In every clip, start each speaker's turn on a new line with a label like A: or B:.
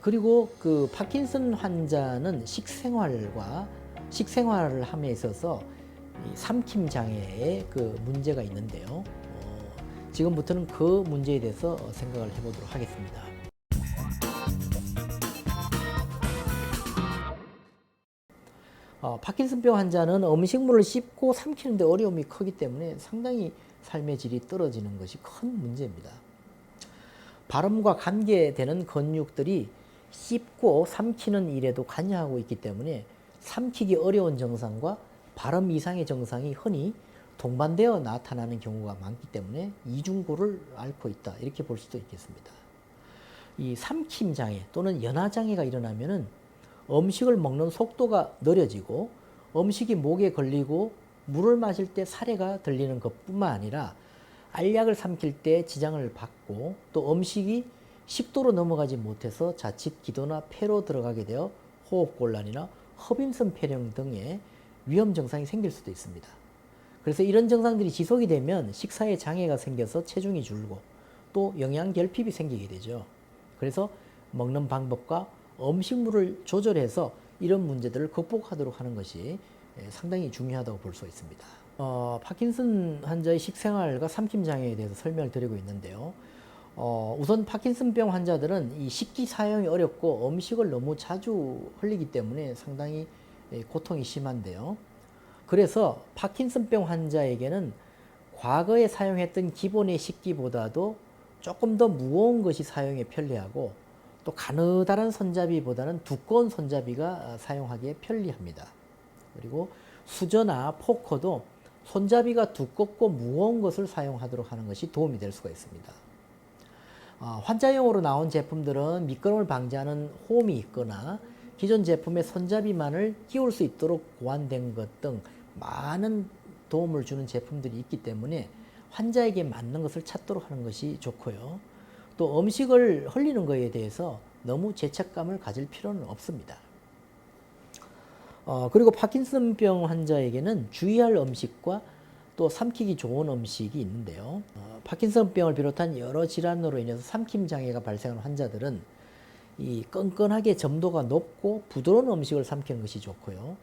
A: 그리고 그 파킨슨 환자는 식생활을 함에 있어서 이 삼킴 장애의 그 문제가 있는데요. 지금부터는 그 문제에 대해서 생각을 해보도록 하겠습니다. 파킨슨병 환자는 음식물을 씹고 삼키는데 어려움이 크기 때문에 상당히 삶의 질이 떨어지는 것이 큰 문제입니다. 발음과 관계되는 근육들이 씹고 삼키는 일에도 관여하고 있기 때문에 삼키기 어려운 증상과 발음 이상의 증상이 흔히 동반되어 나타나는 경우가 많기 때문에 이중고를 앓고 있다, 이렇게 볼 수도 있겠습니다. 이 삼킴 장애 또는 연화 장애가 일어나면은 음식을 먹는 속도가 느려지고 음식이 목에 걸리고 물을 마실 때 사레가 들리는 것뿐만 아니라 알약을 삼킬 때 지장을 받고 또 음식이 식도로 넘어가지 못해서 자칫 기도나 폐로 들어가게 되어 호흡곤란이나 허빈선 폐렴 등의 위험 증상이 생길 수도 있습니다. 그래서 이런 증상들이 지속이 되면 식사에 장애가 생겨서 체중이 줄고 또 영양 결핍이 생기게 되죠. 그래서 먹는 방법과 음식물을 조절해서 이런 문제들을 극복하도록 하는 것이 상당히 중요하다고 볼 수 있습니다. 파킨슨 환자의 식생활과 삼킴 장애에 대해서 설명을 드리고 있는데요. 우선 파킨슨병 환자들은 이 식기 사용이 어렵고 음식을 너무 자주 흘리기 때문에 상당히 고통이 심한데요. 그래서 파킨슨병 환자에게는 과거에 사용했던 기본의 식기보다도 조금 더 무거운 것이 사용에 편리하고 또 가느다란 손잡이보다는 두꺼운 손잡이가 사용하기에 편리합니다. 그리고 수저나 포커도 손잡이가 두껍고 무거운 것을 사용하도록 하는 것이 도움이 될 수가 있습니다. 환자용으로 나온 제품들은 미끄럼을 방지하는 홈이 있거나 기존 제품의 손잡이만을 끼울 수 있도록 고안된 것 등 많은 도움을 주는 제품들이 있기 때문에 환자에게 맞는 것을 찾도록 하는 것이 좋고요. 또 음식을 흘리는 것에 대해서 너무 죄책감을 가질 필요는 없습니다. 그리고 파킨슨병 환자에게는 주의할 음식과 또 삼키기 좋은 음식이 있는데요. 파킨슨병을 비롯한 여러 질환으로 인해서 삼킴 장애가 발생하는 환자들은 이 끈끈하게 점도가 높고 부드러운 음식을 삼키는 것이 좋고요.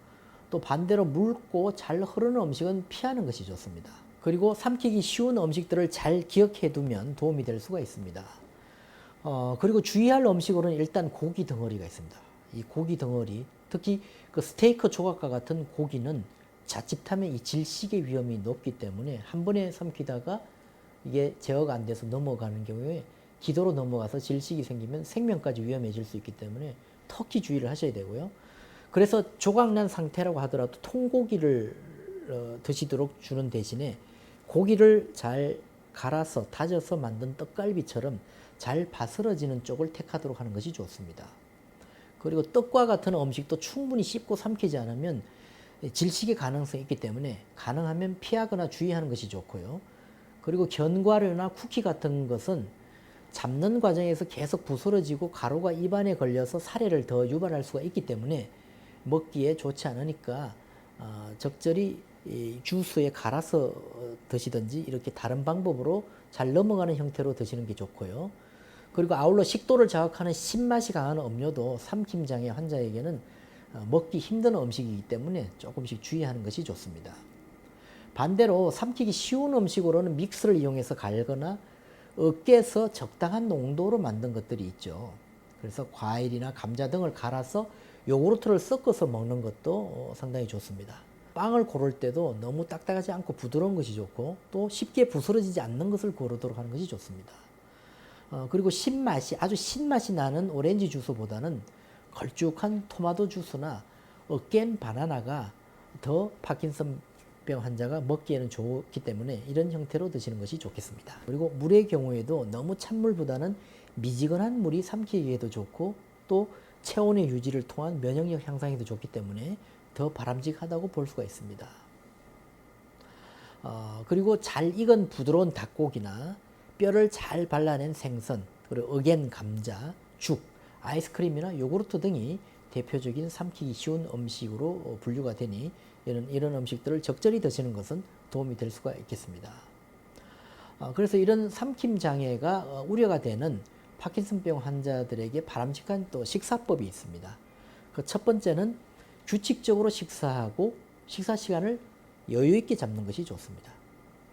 A: 또 반대로 묽고 잘 흐르는 음식은 피하는 것이 좋습니다. 그리고 삼키기 쉬운 음식들을 잘 기억해 두면 도움이 될 수가 있습니다. 그리고 주의할 음식으로는 일단 고기 덩어리가 있습니다. 이 고기 덩어리, 특히 그 스테이크 조각과 같은 고기는 자칫하면 이 질식의 위험이 높기 때문에 한 번에 삼키다가 이게 제어가 안 돼서 넘어가는 경우에 기도로 넘어가서 질식이 생기면 생명까지 위험해질 수 있기 때문에 특히 주의를 하셔야 되고요. 그래서 조각난 상태라고 하더라도 통고기를 드시도록 주는 대신에 고기를 잘 갈아서 다져서 만든 떡갈비처럼 잘 바스러지는 쪽을 택하도록 하는 것이 좋습니다. 그리고 떡과 같은 음식도 충분히 씹고 삼키지 않으면 질식의 가능성이 있기 때문에 가능하면 피하거나 주의하는 것이 좋고요. 그리고 견과류나 쿠키 같은 것은 잡는 과정에서 계속 부스러지고 가루가 입안에 걸려서 사례를 더 유발할 수가 있기 때문에 먹기에 좋지 않으니까 적절히 주스에 갈아서 드시든지 이렇게 다른 방법으로 잘 넘어가는 형태로 드시는 게 좋고요. 그리고 아울러 식도를 자극하는 신맛이 강한 음료도 삼킴장애 환자에게는 먹기 힘든 음식이기 때문에 조금씩 주의하는 것이 좋습니다. 반대로 삼키기 쉬운 음식으로는 믹스를 이용해서 갈거나 으깨서 적당한 농도로 만든 것들이 있죠. 그래서 과일이나 감자 등을 갈아서 요구르트를 섞어서 먹는 것도 상당히 좋습니다. 빵을 고를 때도 너무 딱딱하지 않고 부드러운 것이 좋고 또 쉽게 부스러지지 않는 것을 고르도록 하는 것이 좋습니다. 그리고 아주 신맛이 나는 오렌지 주스보다는 걸쭉한 토마토 주스나 깬 바나나가 더 파킨슨병 환자가 먹기에는 좋기 때문에 이런 형태로 드시는 것이 좋겠습니다. 그리고 물의 경우에도 너무 찬물보다는 미지근한 물이 삼키기에도 좋고 또 체온의 유지를 통한 면역력 향상에도 좋기 때문에 더 바람직하다고 볼 수가 있습니다. 그리고 잘 익은 부드러운 닭고기나 뼈를 잘 발라낸 생선, 그리고 으깬 감자, 죽, 아이스크림이나 요구르트 등이 대표적인 삼키기 쉬운 음식으로 분류가 되니 이런 음식들을 적절히 드시는 것은 도움이 될 수가 있겠습니다. 그래서 이런 삼킴 장애가 우려가 되는 파킨슨병 환자들에게 바람직한 또 식사법이 있습니다. 그 첫 번째는 규칙적으로 식사하고 식사 시간을 여유 있게 잡는 것이 좋습니다.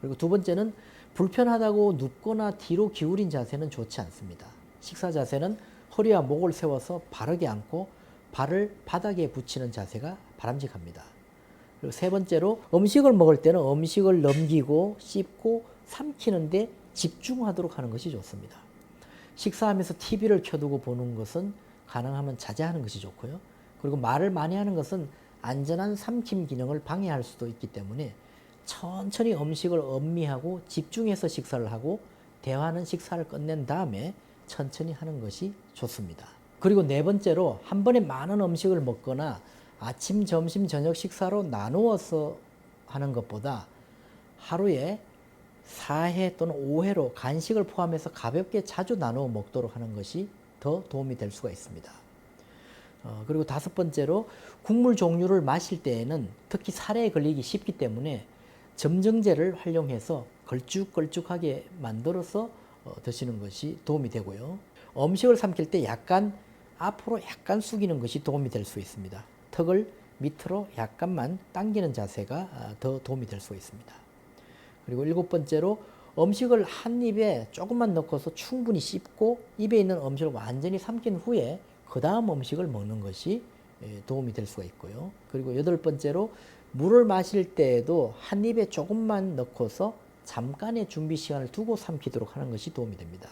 A: 그리고 두 번째는 불편하다고 눕거나 뒤로 기울인 자세는 좋지 않습니다. 식사 자세는 허리와 목을 세워서 바르게 앉고 발을 바닥에 붙이는 자세가 바람직합니다. 그리고 세 번째로 음식을 먹을 때는 음식을 넘기고 씹고 삼키는데 집중하도록 하는 것이 좋습니다. 식사하면서 TV를 켜두고 보는 것은 가능하면 자제하는 것이 좋고요. 그리고 말을 많이 하는 것은 안전한 삼킴 기능을 방해할 수도 있기 때문에 천천히 음식을 음미하고 집중해서 식사를 하고 대화는 식사를 끝낸 다음에 천천히 하는 것이 좋습니다. 그리고 네 번째로 한 번에 많은 음식을 먹거나 아침, 점심, 저녁 식사로 나누어서 하는 것보다 하루에 4회 또는 5회로 간식을 포함해서 가볍게 자주 나누어 먹도록 하는 것이 더 도움이 될 수가 있습니다. 그리고 다섯 번째로 국물 종류를 마실 때에는 특히 살에 걸리기 쉽기 때문에 점정제를 활용해서 걸쭉걸쭉하게 만들어서 드시는 것이 도움이 되고요. 음식을 삼킬 때 앞으로 약간 숙이는 것이 도움이 될 수 있습니다. 턱을 밑으로 약간만 당기는 자세가 더 도움이 될 수 있습니다. 그리고 일곱 번째로 음식을 한 입에 조금만 넣고서 충분히 씹고 입에 있는 음식을 완전히 삼킨 후에 그 다음 음식을 먹는 것이 도움이 될 수가 있고요. 그리고 여덟 번째로 물을 마실 때에도 한 입에 조금만 넣고서 잠깐의 준비 시간을 두고 삼키도록 하는 것이 도움이 됩니다.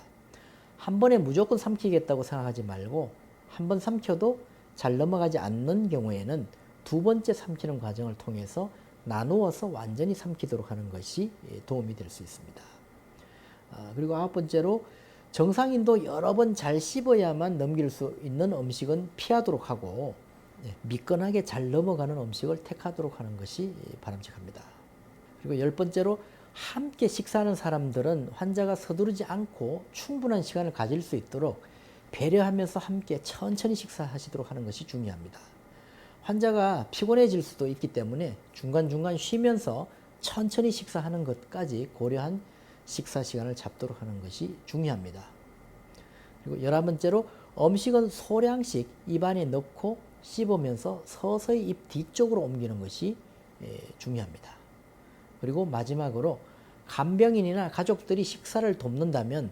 A: 한 번에 무조건 삼키겠다고 생각하지 말고 한 번 삼켜도 잘 넘어가지 않는 경우에는 두 번째 삼키는 과정을 통해서 나누어서 완전히 삼키도록 하는 것이 도움이 될 수 있습니다. 그리고 아홉 번째로 정상인도 여러 번 잘 씹어야만 넘길 수 있는 음식은 피하도록 하고 미끈하게 잘 넘어가는 음식을 택하도록 하는 것이 바람직합니다. 그리고 열 번째로 함께 식사하는 사람들은 환자가 서두르지 않고 충분한 시간을 가질 수 있도록 배려하면서 함께 천천히 식사하시도록 하는 것이 중요합니다. 환자가 피곤해질 수도 있기 때문에 중간중간 쉬면서 천천히 식사하는 것까지 고려한 식사 시간을 잡도록 하는 것이 중요합니다. 그리고 11번째로 음식은 소량씩 입안에 넣고 씹으면서 서서히 입 뒤쪽으로 옮기는 것이 중요합니다. 그리고 마지막으로 간병인이나 가족들이 식사를 돕는다면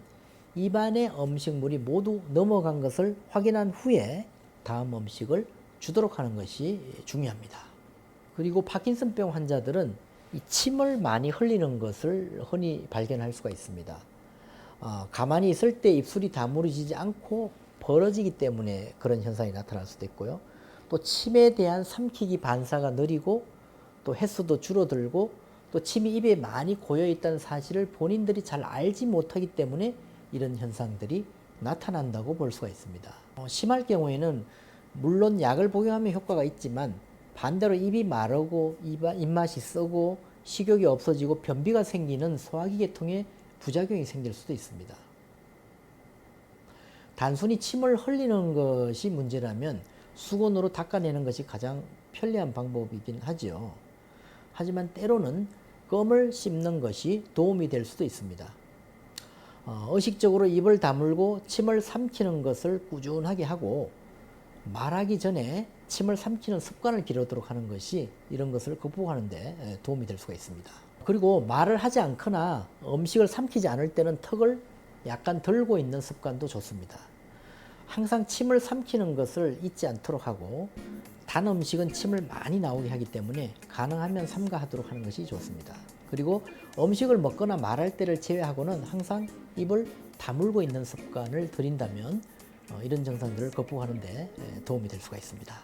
A: 입안에 음식물이 모두 넘어간 것을 확인한 후에 다음 음식을 주도록 하는 것이 중요합니다. 그리고 파킨슨병 환자들은 이 침을 많이 흘리는 것을 흔히 발견할 수가 있습니다. 가만히 있을 때 입술이 다무러지지 않고 벌어지기 때문에 그런 현상이 나타날 수도 있고요. 또 침에 대한 삼키기 반사가 느리고 또 횟수도 줄어들고 또 침이 입에 많이 고여 있다는 사실을 본인들이 잘 알지 못하기 때문에 이런 현상들이 나타난다고 볼 수가 있습니다. 심할 경우에는 물론 약을 복용하면 효과가 있지만 반대로 입이 마르고 입맛이 쓰고 식욕이 없어지고 변비가 생기는 소화기 계통에 부작용이 생길 수도 있습니다. 단순히 침을 흘리는 것이 문제라면 수건으로 닦아내는 것이 가장 편리한 방법이긴 하지요. 하지만 때로는 껌을 씹는 것이 도움이 될 수도 있습니다. 의식적으로 입을 다물고 침을 삼키는 것을 꾸준하게 하고 말하기 전에 침을 삼키는 습관을 기르도록 하는 것이 이런 것을 극복하는 데 도움이 될 수가 있습니다. 그리고 말을 하지 않거나 음식을 삼키지 않을 때는 턱을 약간 들고 있는 습관도 좋습니다. 항상 침을 삼키는 것을 잊지 않도록 하고 단 음식은 침을 많이 나오게 하기 때문에 가능하면 삼가하도록 하는 것이 좋습니다. 그리고 음식을 먹거나 말할 때를 제외하고는 항상 입을 다물고 있는 습관을 들인다면 이런 증상들을 극복하는 데 도움이 될 수가 있습니다.